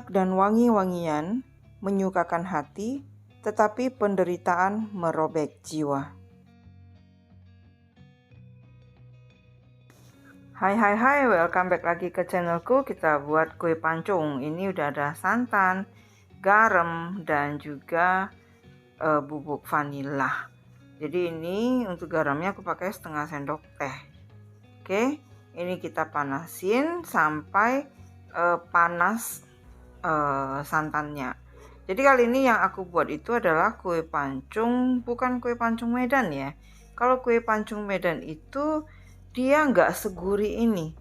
Enak dan wangi-wangian, menyukakan hati, tetapi penderitaan merobek jiwa. Hai, welcome back lagi ke channelku. Kita buat kue pancung. Ini udah ada santan, garam, dan juga bubuk vanila. Jadi ini untuk garamnya aku pakai setengah sendok teh. Oke, ini kita panasin sampai panas santannya. Jadi kali ini yang aku buat itu adalah kue pancung, bukan kue pancung Medan ya. Kalau kue pancung Medan itu dia nggak segurih ini.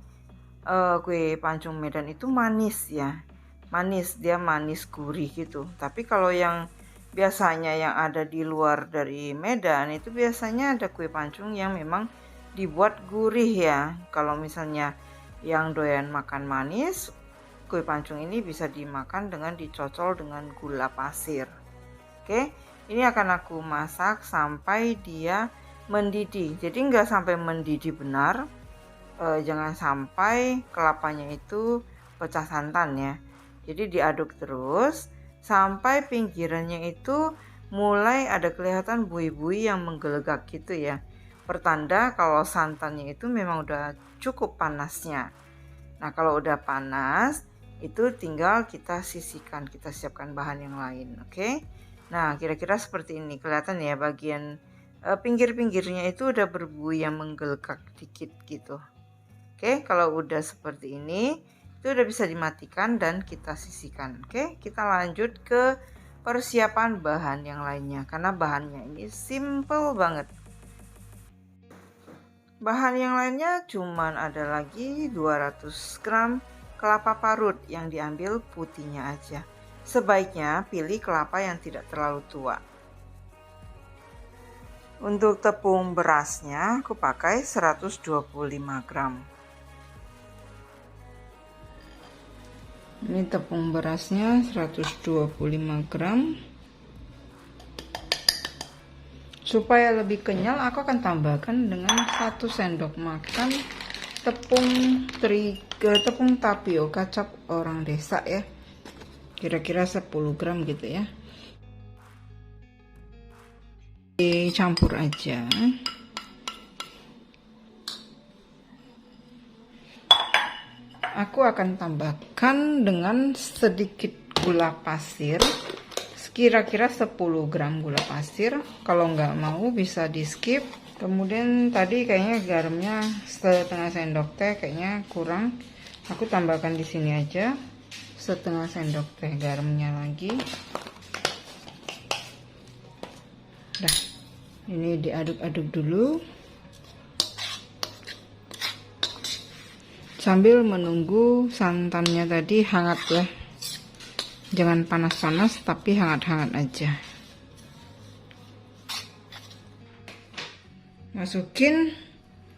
Kue pancung Medan itu manis ya, dia manis gurih gitu. Tapi kalau yang biasanya yang ada di luar dari Medan itu biasanya ada kue pancung yang memang dibuat gurih ya. Kalau misalnya yang doyan makan manis, kue pancung ini bisa dimakan dengan dicocol dengan gula pasir. Oke, ini akan aku masak sampai dia mendidih. Jadi nggak sampai mendidih benar, jangan sampai kelapanya itu pecah santan ya. Jadi diaduk terus sampai pinggirannya itu mulai ada kelihatan buih-buih yang menggelegak gitu ya. Pertanda kalau santannya itu memang udah cukup panasnya. Nah, kalau udah panas itu tinggal kita sisihkan, kita siapkan bahan yang lain, oke? Nah, kira-kira seperti ini. Kelihatan ya bagian pinggir-pinggirnya itu udah berbuih yang menggelegak dikit gitu. Oke, kalau udah seperti ini, itu udah bisa dimatikan dan kita sisihkan. Oke, kita lanjut ke persiapan bahan yang lainnya. Karena bahannya ini simple banget. Bahan yang lainnya cuman ada lagi 200 gram kelapa parut yang diambil putihnya aja. Sebaiknya pilih kelapa yang tidak terlalu tua. Untuk tepung berasnya aku pakai 125 gram. Ini tepung berasnya 125 gram. Supaya lebih kenyal aku akan tambahkan dengan 1 sendok makan tepung tapioka cap orang desa ya. Kira-kira 10 gram gitu ya. Dicampur aja. Aku akan tambahkan dengan sedikit gula pasir, kira-kira 10 gram gula pasir. Kalau nggak mau bisa di skip. Kemudian tadi kayaknya garamnya setengah sendok teh kayaknya kurang. Aku tambahkan di sini aja setengah sendok teh garamnya lagi. Dah, ini diaduk-aduk dulu. Sambil menunggu santannya tadi hangat ya. Jangan panas-panas tapi hangat-hangat aja. Masukin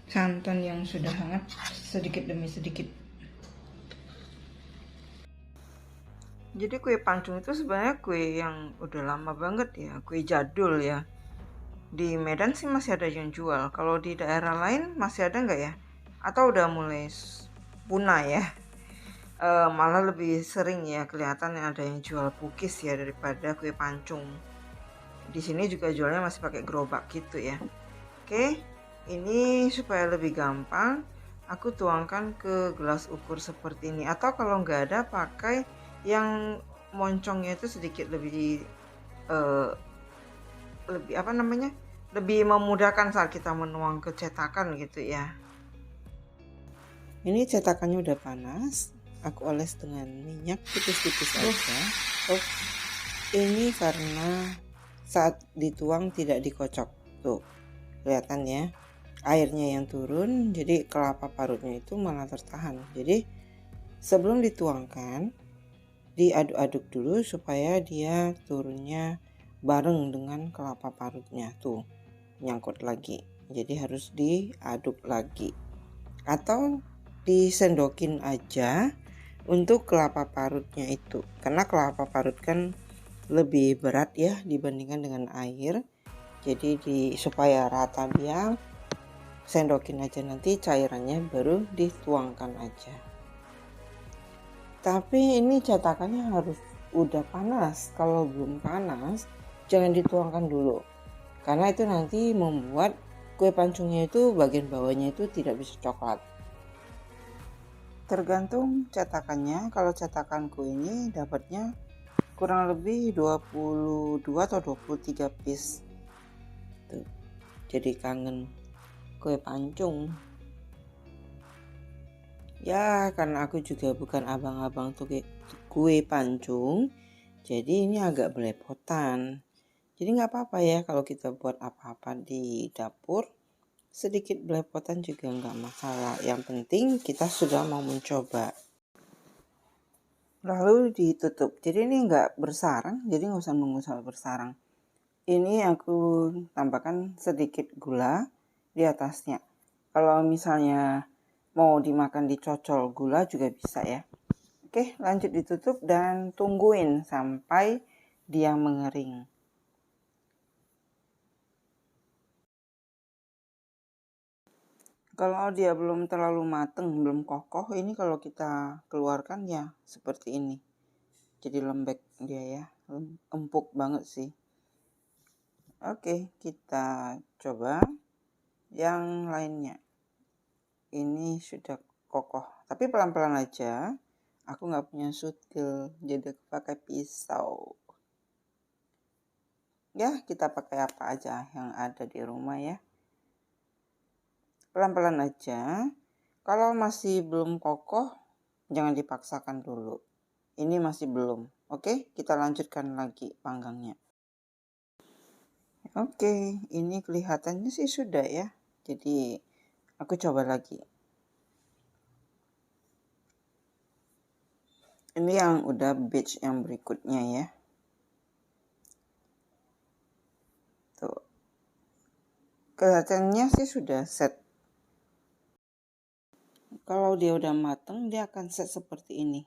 santan yang sudah hangat sedikit demi sedikit. Jadi kue pancung itu sebenarnya kue yang udah lama banget ya, kue jadul ya. Di Medan sih masih ada yang jual. Kalau di daerah lain masih ada nggak ya? Atau udah mulai punah ya? Malah lebih sering ya kelihatan ada yang jual pukis ya daripada kue pancung. Di sini juga jualnya masih pakai gerobak gitu ya. Oke, ini supaya lebih gampang aku tuangkan ke gelas ukur seperti ini, atau kalau nggak ada pakai yang moncongnya itu sedikit lebih lebih memudahkan saat kita menuang ke cetakan gitu ya. Ini cetakannya udah panas, aku oles dengan minyak tipis-tipis aja. Ini karena saat dituang tidak dikocok tuh, kelihatan ya airnya yang turun, jadi kelapa parutnya itu malah tertahan. Jadi sebelum dituangkan diaduk-aduk dulu supaya dia turunnya bareng dengan kelapa parutnya tuh, nyangkut lagi. Jadi harus diaduk lagi atau disendokin aja untuk kelapa parutnya itu, karena kelapa parut kan lebih berat ya dibandingkan dengan air. Jadi supaya rata dia sendokin aja, nanti cairannya baru dituangkan aja. Tapi ini cetakannya harus udah panas. Kalau belum panas, jangan dituangkan dulu. Karena itu nanti membuat kue pancungnya itu bagian bawahnya itu tidak bisa coklat. Tergantung cetakannya. Kalau cetakanku ini dapatnya kurang lebih 22 atau 23 piece. Tuh. Jadi kangen kue pancung. Ya, karena aku juga bukan abang-abang tuh kue pancung, jadi ini agak belepotan. Jadi nggak apa-apa ya kalau kita buat apa-apa di dapur, sedikit belepotan juga nggak masalah. Yang penting kita sudah mau mencoba. Lalu ditutup. Jadi ini nggak bersarang, jadi nggak usah nunggu sampai bersarang. Ini aku tambahkan sedikit gula di atasnya. Kalau misalnya mau dimakan dicocol gula juga bisa ya. Oke, lanjut ditutup dan tungguin sampai dia mengering. Kalau dia belum terlalu mateng, belum kokoh, ini kalau kita keluarkan ya seperti ini. Jadi lembek dia ya, empuk banget sih. Oke, kita coba yang lainnya. Ini sudah kokoh, tapi pelan-pelan aja. Aku nggak punya sutil, jadi aku pakai pisau. Ya, kita pakai apa aja yang ada di rumah ya. Pelan-pelan aja. Kalau masih belum kokoh, jangan dipaksakan dulu. Ini masih belum. Oke, kita lanjutkan lagi panggangnya. Oke, ini kelihatannya sih sudah ya. Jadi aku coba lagi. Ini yang udah batch yang berikutnya ya. Tuh. Kelihatannya sih sudah set. Kalau dia udah mateng, dia akan set seperti ini.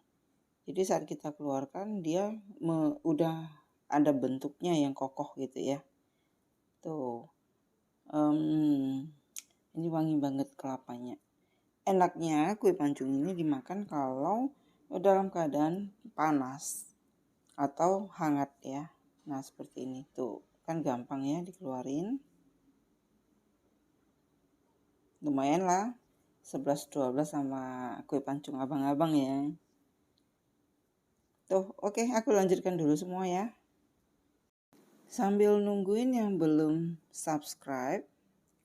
Jadi saat kita keluarkan, dia udah ada bentuknya yang kokoh gitu ya. Tuh. Ini wangi banget kelapanya. Enaknya kue pancung ini dimakan kalau dalam keadaan panas atau hangat ya. Nah seperti ini tuh, kan gampang ya dikeluarin. Lumayan lah, 11-12 sama kue pancung abang-abang ya. Tuh, oke, aku lanjutkan dulu semua ya. Sambil nungguin yang belum subscribe,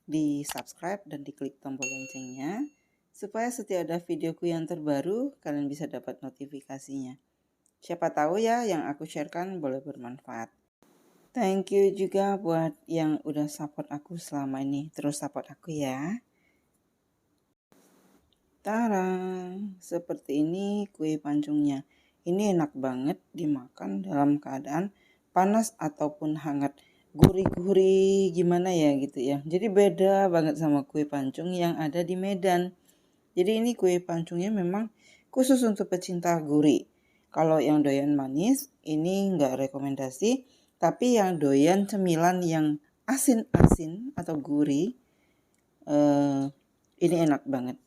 di subscribe dan diklik tombol loncengnya supaya setiap ada videoku yang terbaru kalian bisa dapat notifikasinya. Siapa tahu ya yang aku sharekan boleh bermanfaat. Thank you juga buat yang udah support aku selama ini. Terus support aku ya. Tarang, seperti ini kue pancungnya. Ini enak banget dimakan dalam keadaan panas ataupun hangat. Gurih-gurih gimana ya gitu ya. Jadi beda banget sama kue pancung yang ada di Medan. Jadi ini kue pancungnya memang khusus untuk pecinta gurih. Kalau yang doyan manis ini nggak rekomendasi. Tapi yang doyan cemilan yang asin-asin atau gurih ini enak banget.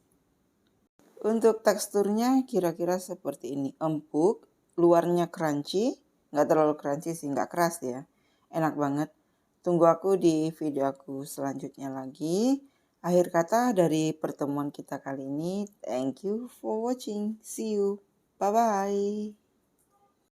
Untuk teksturnya kira-kira seperti ini. Empuk, luarnya crunchy. Nggak terlalu crunchy sih, nggak keras ya. Enak banget. Tunggu aku di video aku selanjutnya lagi. Akhir kata dari pertemuan kita kali ini, thank you for watching. See you. Bye-bye.